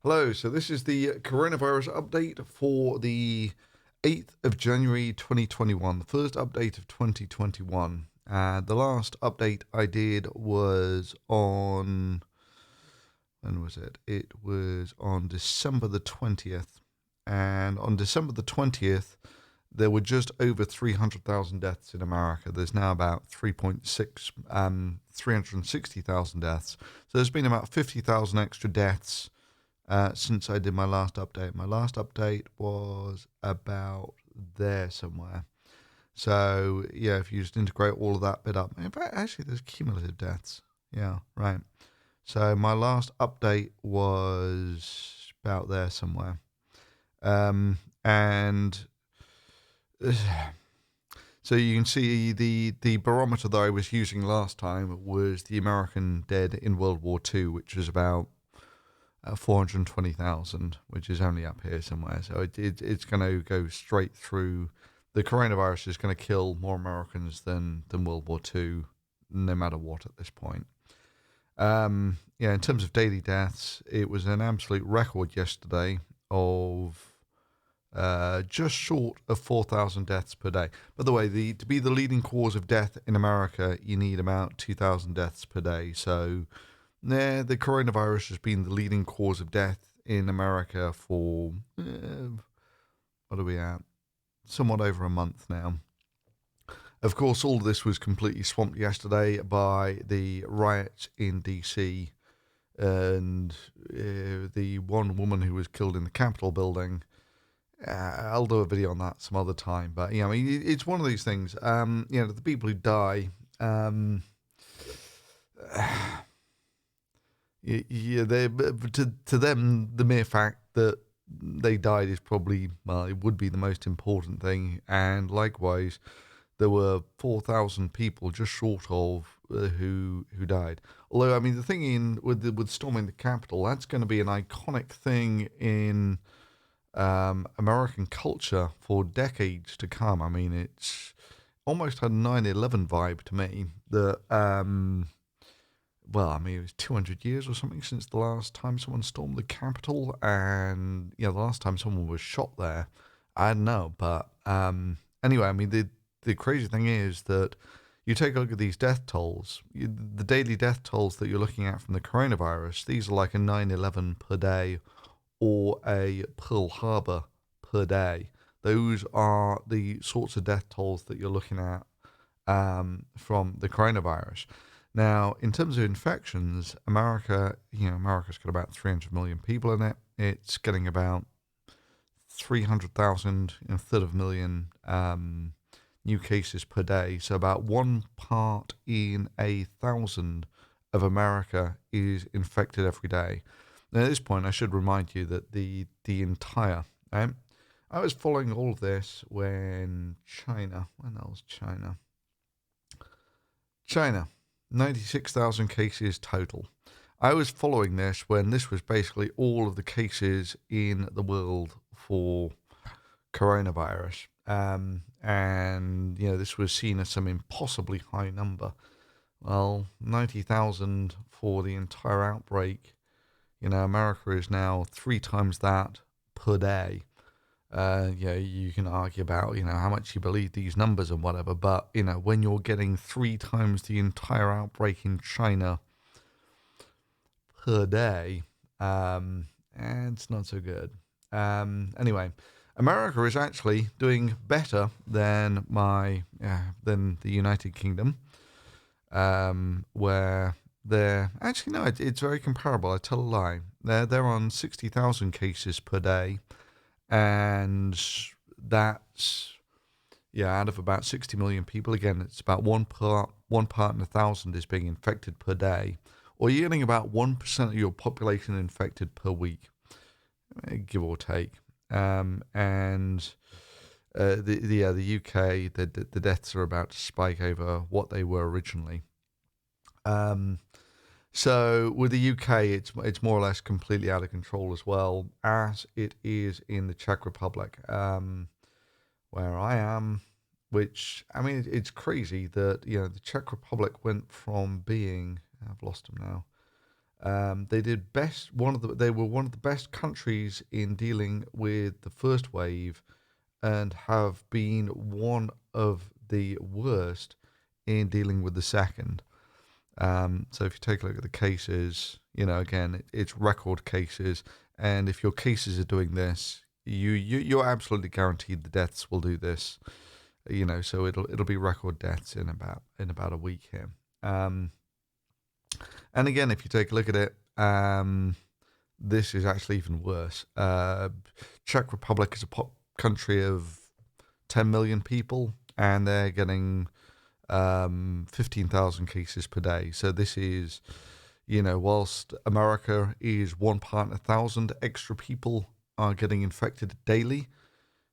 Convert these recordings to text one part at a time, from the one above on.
Hello, so this is the coronavirus update for the 8th of January 2021, the first update of 2021. The last update I did was on, when was it? It was on December the 20th. And on December the 20th, there were just over 300,000 deaths in America. There's now about 360,000 deaths. So there's been about 50,000 extra deaths since I did my last update. My last update was about there somewhere. So, yeah, if you just integrate all of that bit up. In fact, actually, there's cumulative deaths. Yeah, right. So, my last update was about there somewhere. And so you can see the barometer that I was using last time was the American dead in World War II, which was about 420,000, which is only up here somewhere. So it's going to go straight through. The coronavirus is going to kill more Americans than World War II, no matter what at this point. In terms of daily deaths, it was an absolute record yesterday of just short of 4,000 deaths per day. By the way, to be the leading cause of death in America, you need about 2,000 deaths per day. So the coronavirus has been the leading cause of death in America for, what are we at? Somewhat over a month now. Of course, all of this was completely swamped yesterday by the riots in DC and the one woman who was killed in the Capitol building. I'll do a video on that some other time. But, I mean, it's one of these things. The people who die, yeah, to them, the mere fact that they died is probably, well, it would be the most important thing. And likewise, there were 4,000 people just short of who died. Although, I mean, the thing with storming the Capitol, that's going to be an iconic thing in American culture for decades to come. I mean, it's almost had a 9/11 vibe to me. I mean, it was 200 years or something since the last time someone stormed the Capitol, and the last time someone was shot there, I don't know. But anyway, I mean, the crazy thing is that you take a look at these death tolls, the daily death tolls that you're looking at from the coronavirus. These are like a 9/11 per day or a Pearl Harbor per day. Those are the sorts of death tolls that you're looking at from the coronavirus. Now, in terms of infections, America's got about 300 million people in it. It's getting about 300,000, a third of a million new cases per day. So about 1 part in 1,000 of America is infected every day. Now, at this point, I should remind you that the entire I was following all of this when that was China. China, 96,000 cases total. I was following this when this was basically all of the cases in the world for coronavirus. This was seen as some impossibly high number. Well, 90,000 for the entire outbreak. America is now 3 times that per day. You can argue about, how much you believe these numbers and whatever, but, when you're getting 3 times the entire outbreak in China per day, it's not so good. Anyway, America is actually doing better than than the United Kingdom, where it's very comparable. I tell a lie. They're on 60,000 cases per day, and that's out of about 60 million people. Again, it's about one part in 1,000 is being infected per day, or you're getting about 1% of your population infected per week, give or take. The UK, the deaths are about to spike over what they were originally. So with the UK, it's more or less completely out of control as well, as it is in the Czech Republic, where I am. Which, I mean, it's crazy that the Czech Republic went from being, I've lost him now, They did best. They were one of the best countries in dealing with the first wave, and have been one of the worst in dealing with the second. So if you take a look at the cases, again, it's record cases, and if your cases are doing this, you're absolutely guaranteed the deaths will do this. So it'll be record deaths in about a week here. And again, if you take a look at it, this is actually even worse. Czech Republic is a country of 10 million people, and they're getting 15,000 cases per day. So this is, whilst America is 1 part in 1,000 extra people are getting infected daily,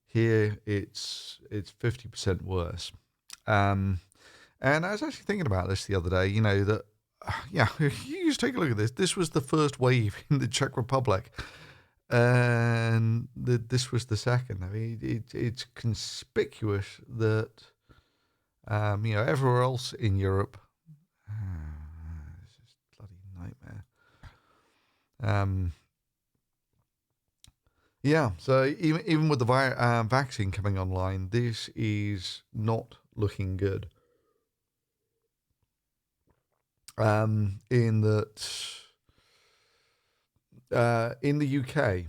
here it's 50% worse. And I was actually thinking about this the other day, that, you just take a look at this. This was the first wave in the Czech Republic, and this was the second. I mean, it's conspicuous that, everywhere else in Europe, this is a bloody nightmare. So even with the vaccine coming online, this is not looking good. In the UK,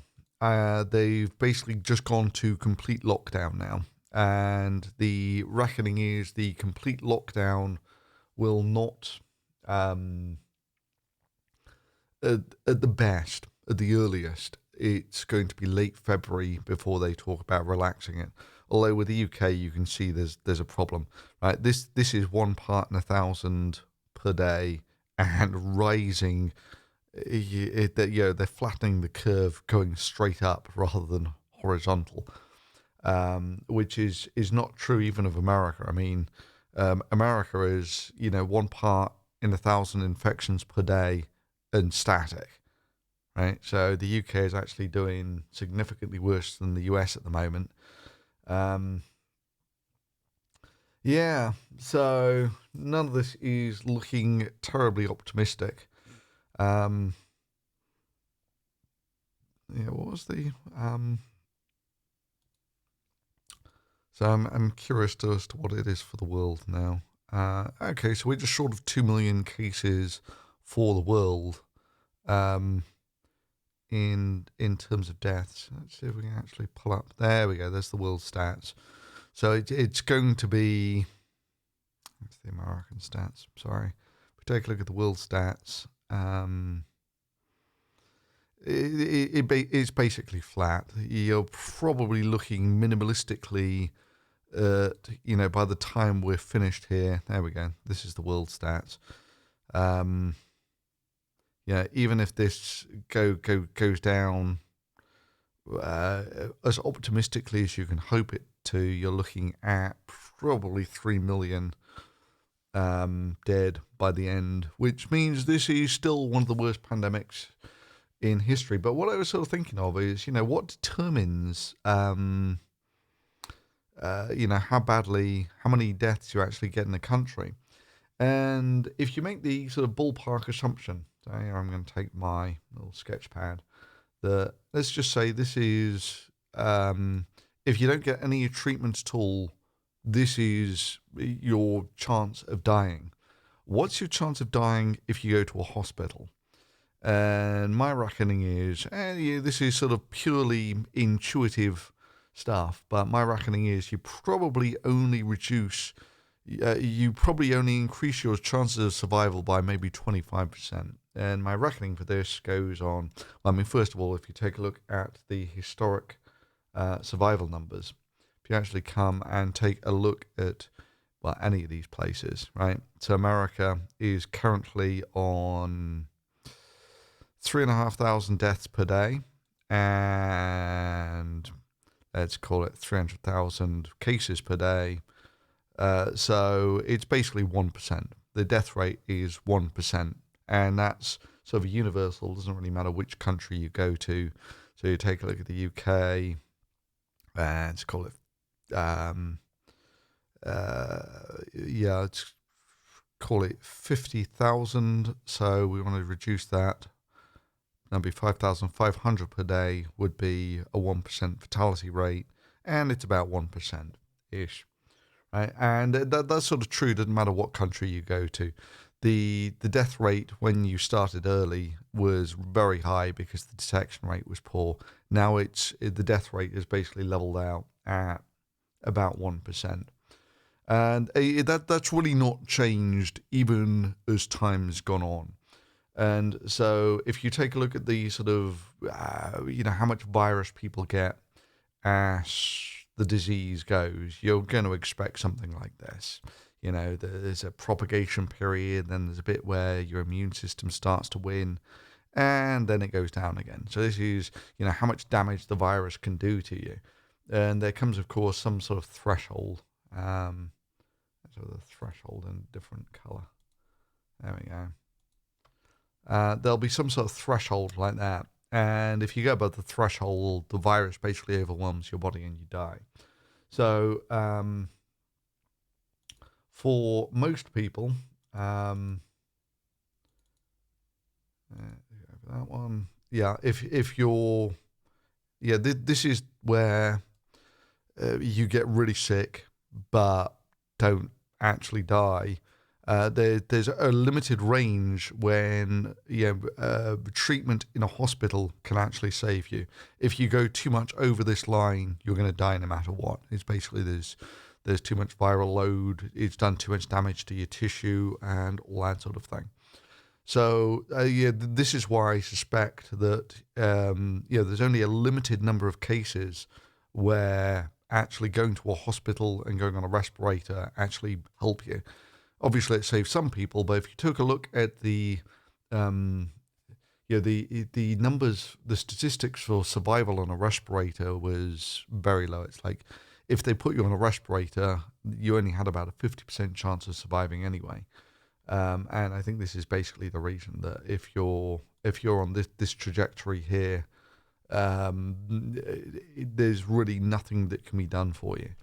they've basically just gone to complete lockdown now, and the reckoning is the complete lockdown will not, at the best, at the earliest, it's going to be late February before they talk about relaxing it. Although with the UK, you can see there's a problem, right? This is 1 part in 1,000 per day, and rising. They're flattening the curve, going straight up rather than horizontal, which is not true even of America. I mean, America is 1 part in 1,000 infections per day and static, right? So the UK is actually doing significantly worse than the US at the moment. So none of this is looking terribly optimistic. What was the So I'm curious as to what it is for the world now. Okay, so we're just short of 2 million cases for the world, in terms of deaths. Let's see if we can actually pull up. There we go. There's the world stats. So it's going to be. That's the American stats. Sorry. If we take a look at the world stats, it's basically flat. You're probably looking minimalistically at, by the time we're finished here. There we go. This is the world stats. Even if this goes down as optimistically as you can hope it to, you're looking at probably 3 million dead by the end, which means this is still one of the worst pandemics in history. But what I was sort of thinking of is, what determines, how many deaths you actually get in a country. And if you make the sort of ballpark assumption, so here I'm going to take my little sketch pad, that let's just say this is, if you don't get any treatment at all, this is your chance of dying. What's your chance of dying if you go to a hospital? And my reckoning is, this is sort of purely intuitive stuff, but my reckoning is you probably only increase your chances of survival by maybe 25%. And my reckoning for this goes on, first of all, if you take a look at the historic survival numbers, if you actually come and take a look at, any of these places, right? So America is currently on 3,500 deaths per day, and let's call it 300,000 cases per day. So it's basically 1%. The death rate is 1%, and that's sort of universal. It doesn't really matter which country you go to. So you take a look at the UK, and let's call it, let's call it 50,000. So we want to reduce that That'd be 5,500 per day would be a 1% fatality rate, and it's about 1%-ish. Right? And that's sort of true, doesn't matter what country you go to. The death rate when you started early was very high because the detection rate was poor. Now the death rate is basically leveled out at about 1%. And that's really not changed even as time's gone on. And so if you take a look at the sort of, how much virus people get as the disease goes, you're going to expect something like this. There's a propagation period, then there's a bit where your immune system starts to win, and then it goes down again. So this is, how much damage the virus can do to you. And there comes, of course, some sort of threshold. So the threshold in a different color. There we go. There'll be some sort of threshold like that. And if you go above the threshold, the virus basically overwhelms your body and you die. So for most people, that one, if you're, this is where you get really sick, but don't actually die. There's a limited range when treatment in a hospital can actually save you. If you go too much over this line, you're going to die no matter what. It's basically there's too much viral load, it's done too much damage to your tissue and all that sort of thing. So this is why I suspect that there's only a limited number of cases where actually going to a hospital and going on a respirator actually help you. Obviously, it saves some people, but if you took a look at the numbers, the statistics for survival on a respirator was very low. It's like if they put you on a respirator, you only had about a 50% chance of surviving anyway. And I think this is basically the reason that if you're on this trajectory here, there's really nothing that can be done for you.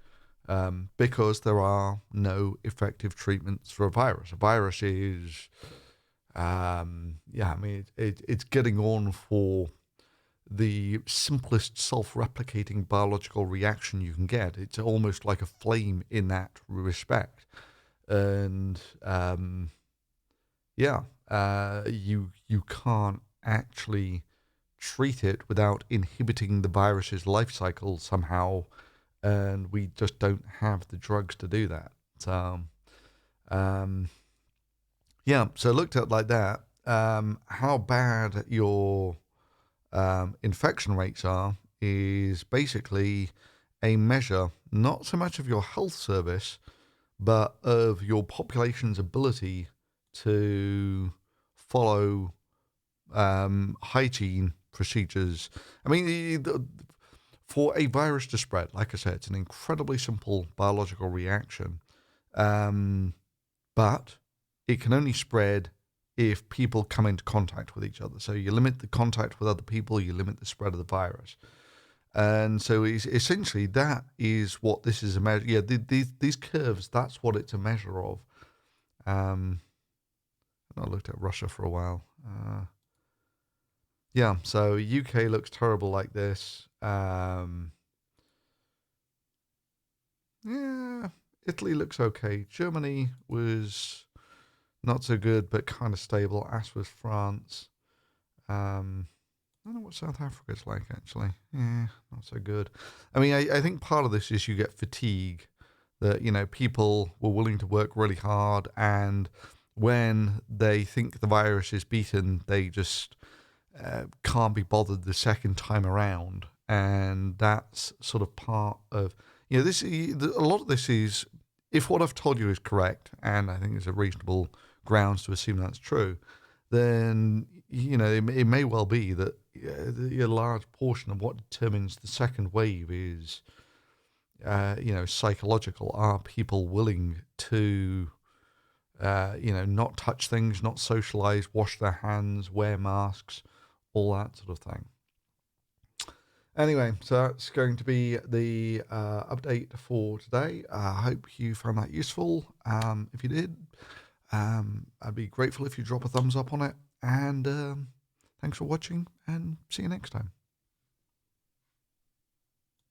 Because there are no effective treatments for a virus. A virus is, it's getting on for the simplest self-replicating biological reaction you can get. It's almost like a flame in that respect. And, you can't actually treat it without inhibiting the virus's life cycle somehow, and we just don't have the drugs to do that. So, so looked at like that, how bad your infection rates are is basically a measure not so much of your health service, but of your population's ability to follow hygiene procedures. I mean, for a virus to spread, like I said, it's an incredibly simple biological reaction, but it can only spread if people come into contact with each other. So you limit the contact with other people, you limit the spread of the virus. And so essentially that is what this is a measure. Yeah, these curves, that's what it's a measure of. I looked at Russia for a while. So UK looks terrible like this. Italy looks okay. Germany was not so good, but kind of stable, as was France. I don't know what South Africa's like, actually. Not so good. I mean, I think part of this is you get fatigue, that, people were willing to work really hard, and when they think the virus is beaten, they just can't be bothered the second time around. And that's sort of part of, a lot of this is, if what I've told you is correct, and I think there's a reasonable grounds to assume that's true, then, it may well be that a large portion of what determines the second wave is, psychological. Are people willing to, not touch things, not socialize, wash their hands, wear masks, all that sort of thing. Anyway, so that's going to be the update for today. I hope you found that useful. If you did, I'd be grateful if you drop a thumbs up on it. And thanks for watching, and see you next time.